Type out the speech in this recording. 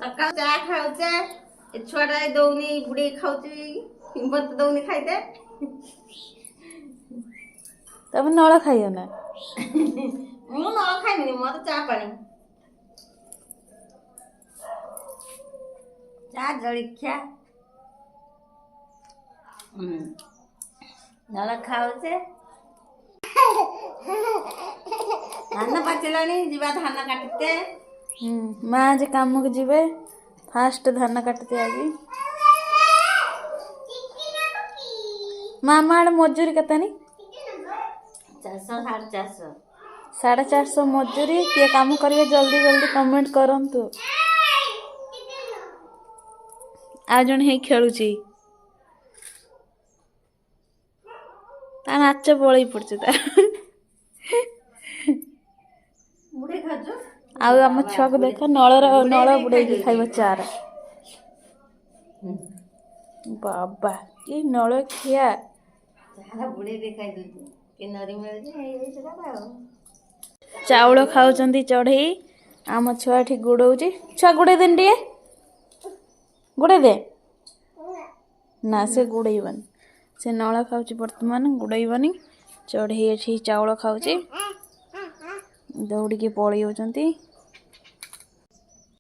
सकाळ चा खाऊचे छुआटा दौनी बुढ़ी खाऊची मत दौनी खाइदे तब नଳ खाइयो ना मु न खाइमिनी मत चा पानी चा जळिख्या नळ खाऊचे धान पाचिलानी जीवा धान काटते माँ आज काम को जीवे फास्ट धान काटते आज मामा आड़ मजूरी कतानी 400 450 मजूरी किए काम करिए जल्दी जल्दी कमेंट करंतु आ जन हे खेलुची ता नाच पळई पड़छ तार बुढ़े खाजो आउ आम छुआ को देख नल बुड़े खाइब चार बाबा ये नल खिया बुढ़े देखाई दे के नरी मिल जे चाउल खाऊचंदी चढ़ई आम छुआ ठीक गुड़ौची छुआ गुड़े देन टे गुड़े दे ना से गुड़ैबन से नला खाऊची वर्तमान गुड़ैबनी चढ़ई एठी चाउल खाऊची दौड़ी के पड़े होचंती